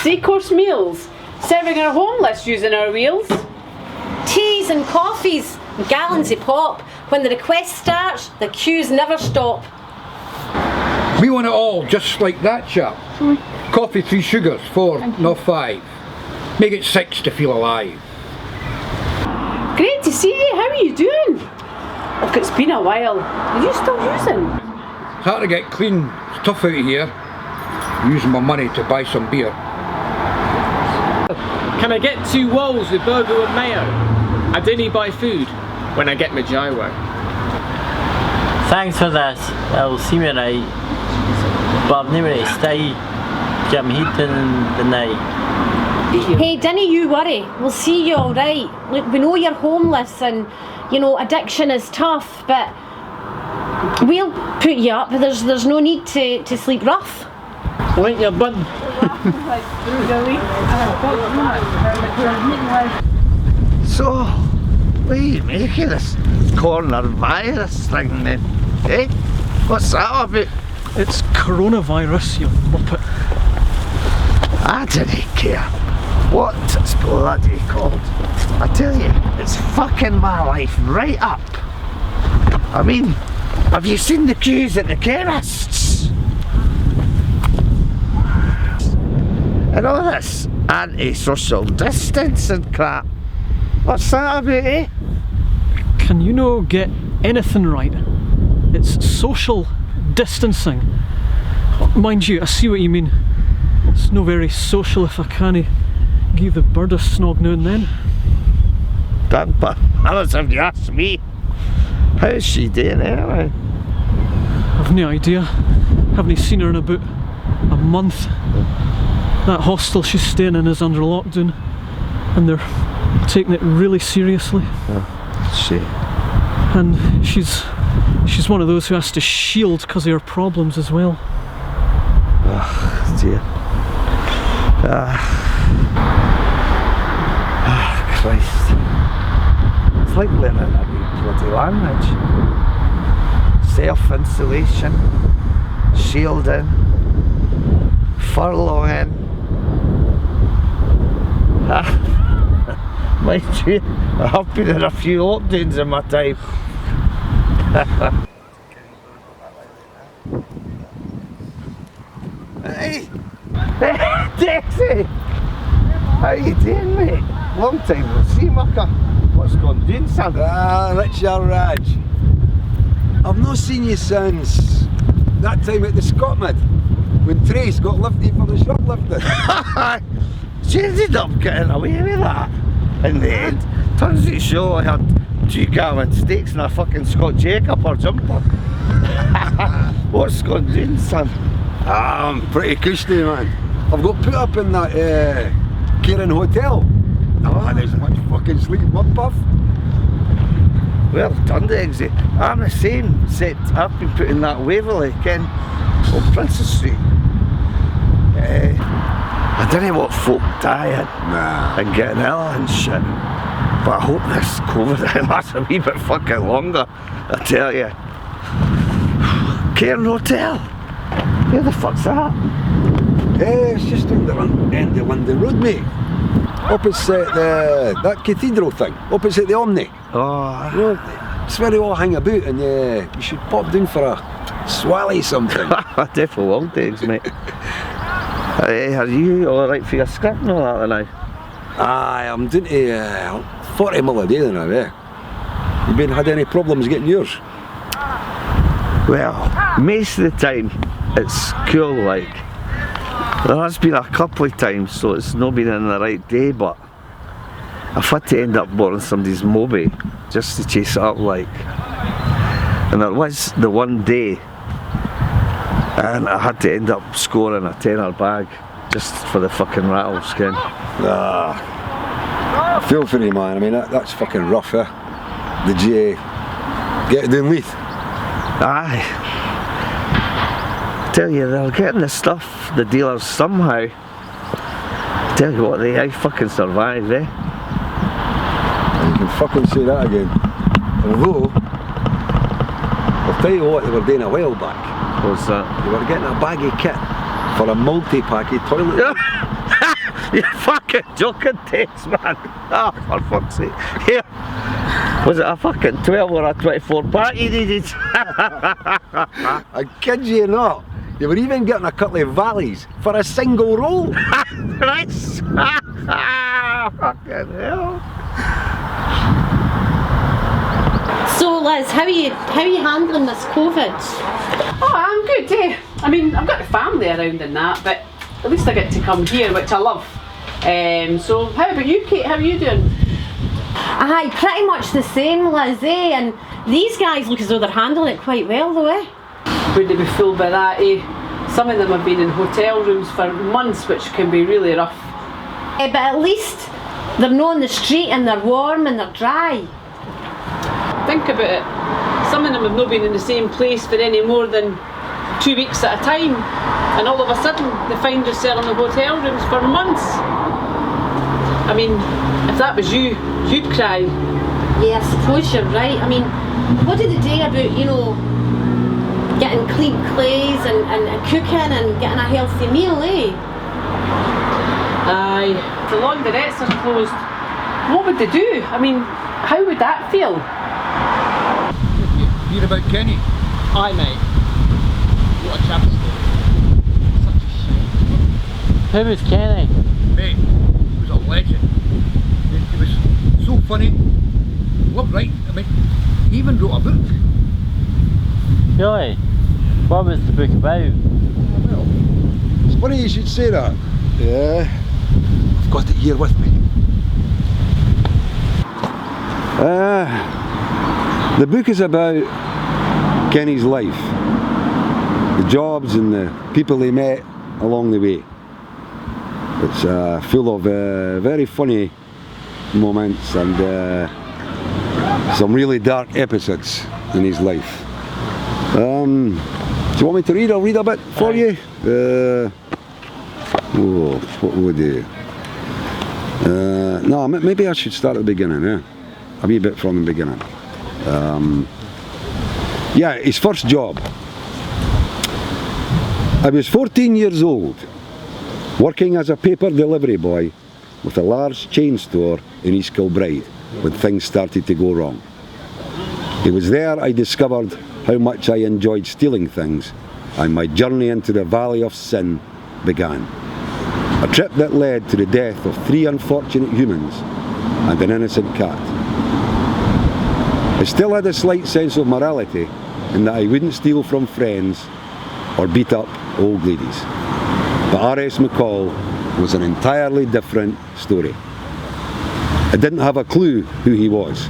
3-course meals, serving our homeless using our wheels. Teas and coffees, gallons of pop. When the request starts, the queues never stop. We want it all, just like that chap. Coffee 3 sugars, 4, not 5. Make it 6 to feel alive. Great to see you, how are you doing? Look, it's been a while. Are you still using? It's hard to get clean, it's tough out here. I'm using my money to buy some beer. Can I get 2 rolls with burger and mayo? I only buy food when I get my gyro. Thanks for that. I'll see me right. But I've never stay. Get me heat in the night. Hey, dinna you worry, we'll see you alright. Look, we know you're homeless and, you know, addiction is tough, but we'll put you up. There's no need to sleep rough. Wait your bun. So, what are you making this coronavirus thing then? Eh? What's that about? It's coronavirus, you muppet. I didn't care what it's bloody called. I tell you, it's fucking my life right up. I mean, have you seen the queues at the chemists? And all this anti-social distancing crap. What's that about, eh? Can you no get anything right? It's social distancing. Mind you, I see what you mean. It's no very social if I can't give the bird a snog now and then. But Alice, if you ask me, how's she doing anyway? I've no idea. Haven't seen her in about a month. That hostel she's staying in is under lockdown and they're taking it really seriously. Oh, shit. And she's one of those who has to shield because of her problems as well. Oh dear. Christ. It's like learning a new bloody language. Self-insulation, shielding, furloughing. Mind you, I've been in a few lockdowns in my time. Hey! Hey, Dixie! How you doing, mate? Long time no see, mucker. What's going doing, son? Richard Raj. I've not seen you since that time at the Scotland when Trace got lifted for the shoplifting. She ended up getting away with that in the end. Turns out she only had 2 gallon steaks and a fucking Scotch egg up her jumper. What's going doing, son? I'm pretty cushy, man. I've got put up in that Karen Hotel. Oh, there's much fucking sleep, mud puff. Well done, Eggsy. I'm the same, except I've been put in that Waverley, Ken, on Princess Street. I don't know what folk dying and getting ill and shit, but I hope this COVID lasts a wee bit fucking longer, I tell you. Cairn Hotel? Where the fuck's that? It's just on the end of London Road, mate. Opposite that cathedral thing, opposite the Omni. Oh, you know, it's where they all hang about, and you should pop down for a swally something. I definitely will, Diggs, mate. Hey, are you alright for your script and all that now? Aye, I'm doing to 40 mil a day now, eh? You been had any problems getting yours? Well, most of the time it's cool, like. There has been a couple of times, so it's not been in the right day, but I've had to end up borrowing somebody's Moby just to chase it up, like. And there was the one day, and I had to end up scoring a tenner bag just for the fucking rattles, Ken. I feel for you, man. I mean, that's fucking rough, eh? Did you get it down Leith? Aye. Tell you, they're getting the stuff, the dealers, somehow. Tell you what, they fucking survive, eh? You can fucking say that again. Although, I'll tell you what they were doing a while back. What's that? They were getting a baggy kit for a multi-packy toilet. You're fucking joking, Tex, man. Ah, for fuck's sake. Here. Was it a fucking 12 or a 24 pack you needed? I kid you not. You were even getting a couple of valleys for a single roll. Nice. Fucking hell. So Liz, how are you handling this COVID? Oh, I'm good, eh? I mean, I've got the family around and that, but at least I get to come here, which I love. So, how about you, Kate? How are you doing? Aye, pretty much the same, Liz, eh? And these guys look as though they're handling it quite well, though, eh? Wouldn't be fooled by that, eh? Some of them have been in hotel rooms for months, which can be really rough. But at least they're not on the street and they're warm and they're dry. Think about it. Some of them have not been in the same place for any more than 2 weeks at a time, and all of a sudden they find themselves in the hotel rooms for months. I mean, if that was you, you'd cry. Yeah, I suppose you're right. I mean, what did they do about, you know, getting clean clays and cooking and getting a healthy meal, eh? Aye, the laundrettes are closed. What would they do? I mean, how would that feel? Hear about Kenny? Aye, mate. What a travesty. Such a shame. Who was Kenny? Mate, he was a legend. He was so funny. Loved writing. I mean, he even wrote a book. Really? What was the book about? Well, It's funny you should say that. Yeah. I've got it here with me. The book is about Kenny's life. The jobs and the people he met along the way. It's full of very funny moments and some really dark episodes in his life. Do you want me to read? I'll read a bit for you. What would you? No, maybe I should start at the beginning. Yeah, a wee bit from the beginning. Yeah, his first job. I was 14 years old, working as a paper delivery boy with a large chain store in East Kilbride when things started to go wrong. It was there I discovered how much I enjoyed stealing things, and my journey into the valley of sin began. A trip that led to the death of 3 unfortunate humans and an innocent cat. I still had a slight sense of morality in that I wouldn't steal from friends or beat up old ladies. But R.S. McCall was an entirely different story. I didn't have a clue who he was.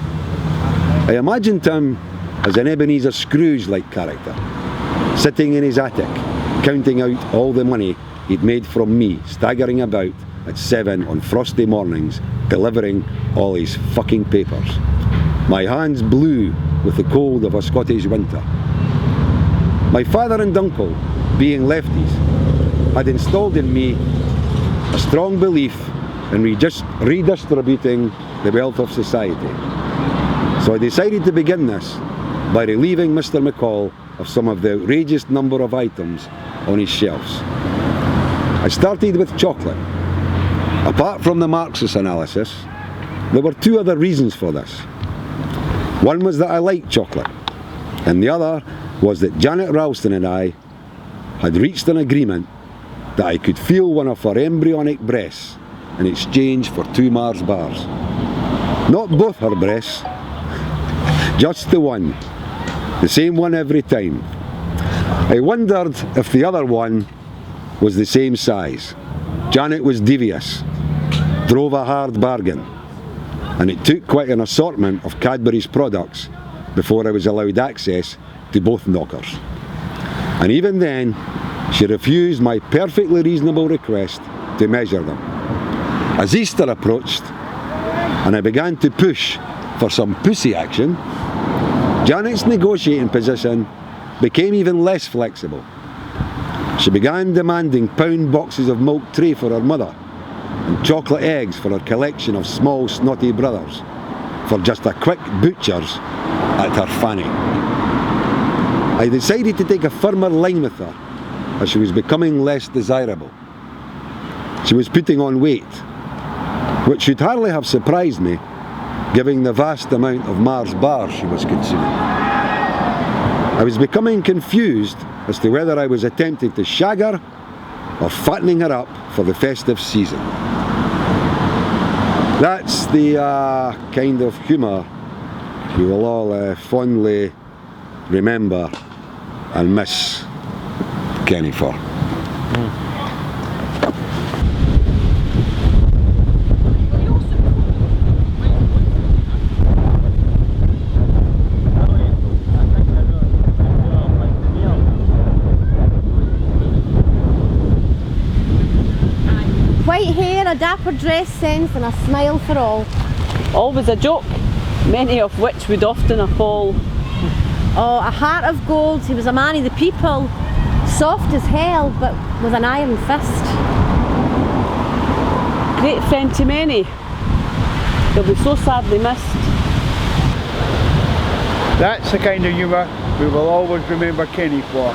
I imagined him as an Ebenezer Scrooge-like character, sitting in his attic, counting out all the money he'd made from me, staggering about at 7 on frosty mornings, delivering all his fucking papers. My hands blue with the cold of a Scottish winter. My father and uncle, being lefties, had installed in me a strong belief in redistributing the wealth of society. So I decided to begin this by relieving Mr. McCall of some of the outrageous number of items on his shelves. I started with chocolate. Apart from the Marxist analysis, there were 2 other reasons for this. One was that I liked chocolate, and the other was that Janet Ralston and I had reached an agreement that I could feel one of her embryonic breasts in exchange for 2 Mars bars. Not both her breasts, just the one. The same one every time. I wondered if the other one was the same size. Janet was devious, drove a hard bargain, and it took quite an assortment of Cadbury's products before I was allowed access to both knockers. And even then, she refused my perfectly reasonable request to measure them. As Easter approached, and I began to push for some pussy action, Janet's negotiating position became even less flexible. She began demanding pound boxes of milk tray for her mother and chocolate eggs for her collection of small snotty brothers for just a quick butcher's at her fanny. I decided to take a firmer line with her as she was becoming less desirable. She was putting on weight, which should hardly have surprised me, given the vast amount of Mars bars she was consuming. I was becoming confused as to whether I was attempting to shag her or fattening her up for the festive season. That's the kind of humour we will all fondly remember and miss Kenny for. White hair, a dapper dress sense and a smile for all. Always a joke, many of which would often appall. Oh, a heart of gold, he was a man of the people, soft as hell but with an iron fist. Great friend to many, he'll be so sadly missed. That's the kind of humour we will always remember Kenny for.